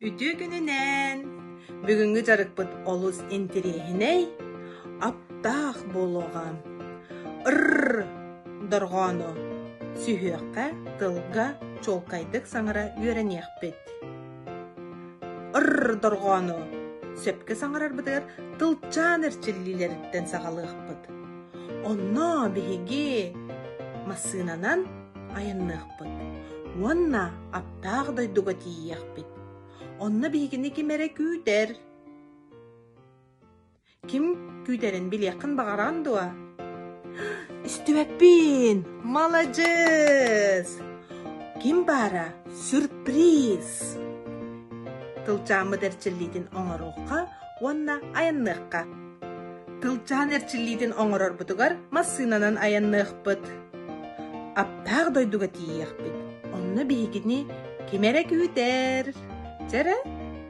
Ütü gününen бүгүнгү жарыкпыт олус интерехиней аптах болгам. Доргону сүйөккө тылга чолкайдык саңара үйренекпит. Доргону сөпкө саңарар бытыр тылчан эрчиллилерден сагалыкпыт. Онно биһиги масынанан аянныкпыт. Онна аптах дойдуга тиекпит. Онна биһигини кимере күйдер. Ким күйдерин билекин багаран дуа. Истүбеппин, молодец! Ким бара? Сюрприз! Тылчамы дерчиллидин оңорукка, онна аянныкка. Тылчан эрчиллидин оңорор бутугар масынанан аянныкпыт. Аптак дойдуга тиекпит. Онна биһигини кимере күйдер. Жара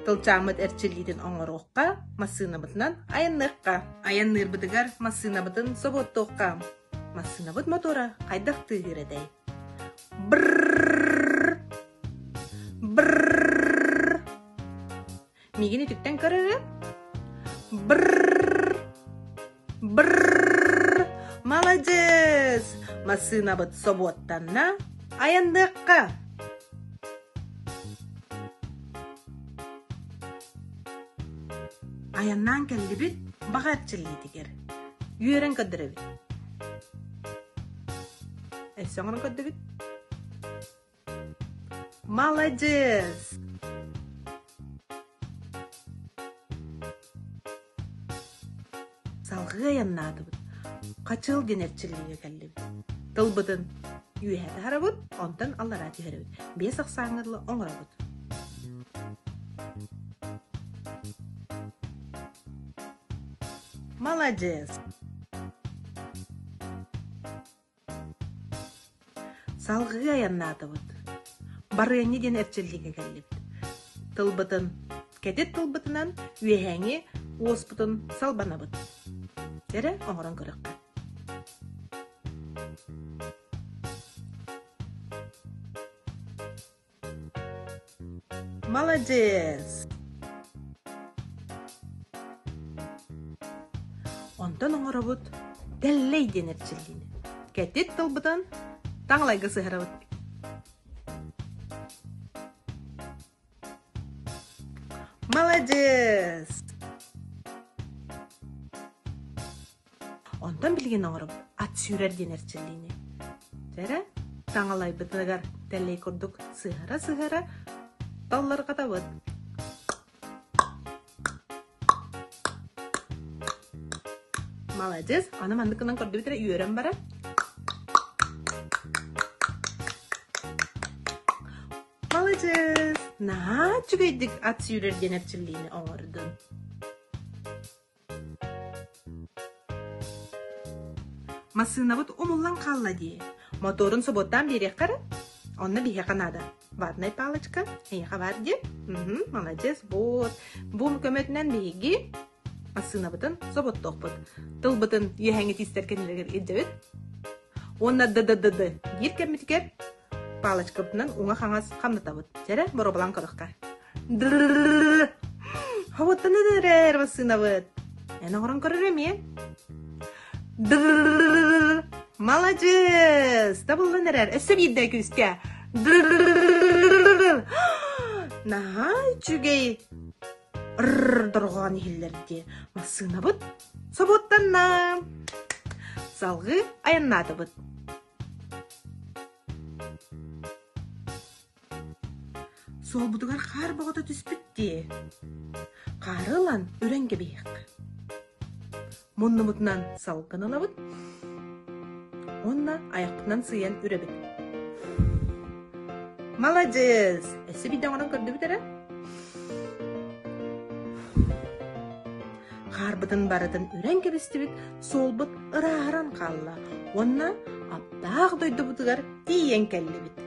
тылчамыт эрчиллидин оңорукка, масынабытынан аянныкка. Аянныр бутугар масынабытын соботтукка. Масынабыт мотора кайдак тыгырадай. Брррррр. Брррррр. Мигини түттен көрөрү. Брррррр. Брррррр. Молодец! Масынабыт соботтанна аянныкка. Аяннан келлибит багатчыллидигер. Үйөрен көддөрөбүт. Эсоңон көддөбүт. Молодец! Салгы аяннадыбыт. Качыл денерчилиге келлибит. Тылбытын үйәді харабыт, онтан аллара тихеребит. Бес ақсаңырлы оңырабыт. Молодец! Салгы аяннадыбыт. Барыяны ден эрчилиге келлибит. Тылбытын, кедет тылбытынан үйәңе оспытын салбанабыт. Жара оңырын көрөккө. Молодец! Онтан оңырабыт дәллей денерчилини. Кәтет тылбытын таңлайгы сыхырабыт. Молодец! Онтан билген оңырабыт ат сүйрер денерчилини. Жара таңлай бытыгар дәллей көрдүк сыхыра таллар катабыт. Молодец! Аны мандыкынан көрді бітірі үйерен бара. Молодец! На, чүгейдік ат сүйрер денерчилини оңырдың. Масынабыт омуллан қалла дие. Моторын соботтан берек қары. Онна бихе канада. Ватная палочка. Эйха варди. Молодец. Вот. Бум көмөтінен бейги. Масынабытын соботтоқпыт. Тылбытын ехәңі тистеркенлергер еджебет. Онна ды-ды-ды-ды. Гир кәмітікер. Палочка бытынан уңа қаңас қамнатабыт. Жәрі боробалан қырыққа. Дрррррррр. Хавоттаны дырер масынабыт. Әні ғырын көрірем е? Дрррррррр. Молодец! Табылын әрер. Өсіп едді күске. Нағай чүгей дұрған елдерде масынабыт соботтанна салғы аяннадыбыт. Сол бұдығар қар бағыта түспітті. Қарылан өренге бейік. Мұнны мұтынан салғын алабыт. Онна аяқпынан сыян үребіт. Молодец! Әсі биден орын көрді бітірі? Қарбытын барытын үрен кебісті бит, сол бұт ырағыран қалла. Онна аптақ дойды бұтығар тиен кәлі бит.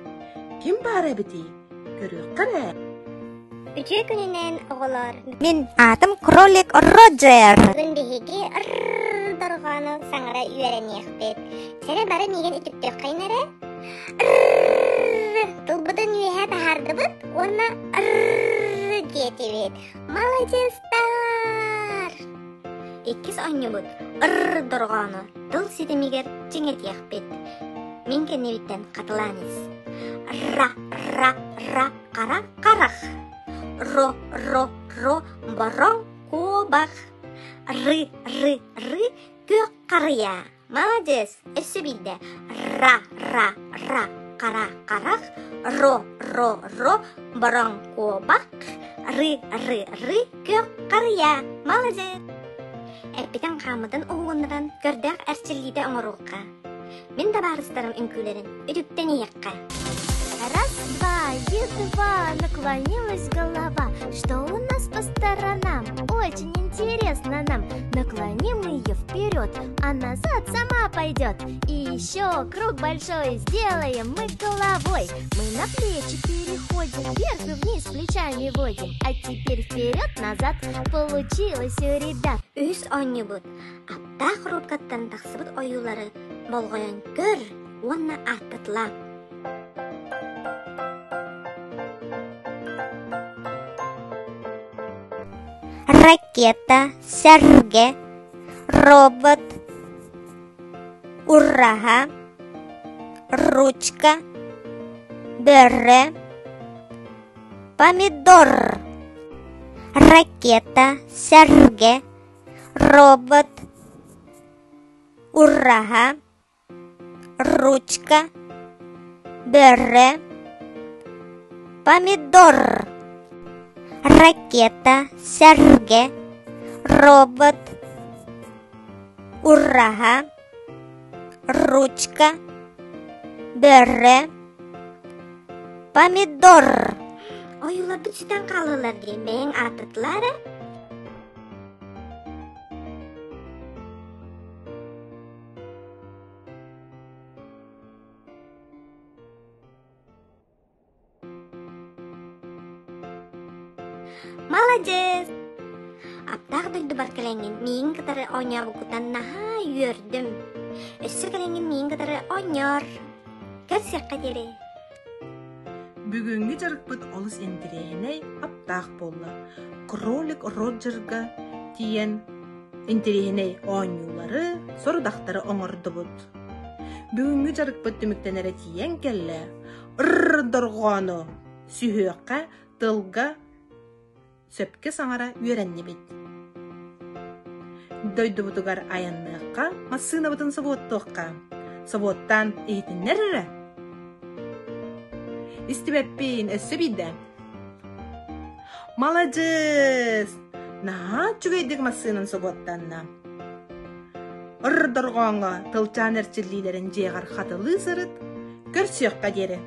Ким бары біті? Көріқ қара? Üçü gününen oğular. Min atım Krolek Roger. Gündehigi darğanı sаңара үйренекпет. Сәре бары меген үтүктөк кайнары. Тылбыдын үйе бахардыбыт, оны диетибит. Молодецтар! Иккис оңнубут ыр-дорғаны тыл сидемигер жеңетияқпет. Мен кенебиттен қатыланыз. Ра, қара, қарақ. Ро, барон, қобақ. Ры, көк қария. Молодец, өсі білді. Ра, қара, қарақ. Ро, барон, қобақ. Ры, көк қария. Молодец. Әппетен қамыдың оғыныран көрдәқ әрчілейді оңыруққа. Мен де барыстарым үнкілерін үдіктен еққа. Раз, два, едва наклонилась голова. Что у нас по сторонам? Очень интересно нам. Наклоним ее вперед, а назад сама пойдет. И еще круг большой сделаем мы головой. Мы на плечи переходим, вверх и вниз плечами водим. А теперь вперед-назад получилось у ребят. Үс оңнубут, аптақ рубкаттан тақсыбыт оюлары болғойын көр, онна аттытла. Ракета, сәрге, робот, урраға, ручка, бөрі, помидор. Ракета, сәрге, робот, урраға, ручка, бөрі, помидор. Ракета, сәрге, робот, урраға, ручка, бөрі, помидор. Оюлар бүтсіден қалылар деймең аттытлары. Молодец! Аптақ дойды бар кәләңін мейін кітары ойнар бұқытан наға үйердім. Өссі кәләңін мейін кітары ойнар. Көрсек қадері. Бүгінгі жарықпыт олыс интерегіне аптақ болла. Кролик Роджерға тиен интерегіне ойнулары, сордақтары оңырды бұд. Бүгінгі жарықпыт түміктенері тиен кәлі. Ыр-дырғаны сүйіққа, тылға, сөпке саңара үйеренне бет. Дойды бұтығар аянныққа, масына бұтын сабуаттыққа. Сабуаттан ейтіннерірі. Истебеппин, өссі биді. Молодец! На, чүгейдік масының сабуаттанна. Ыр-дырғанға тылчан әрчілілерін жеғар қатылы сырыт, көрсіққа дері.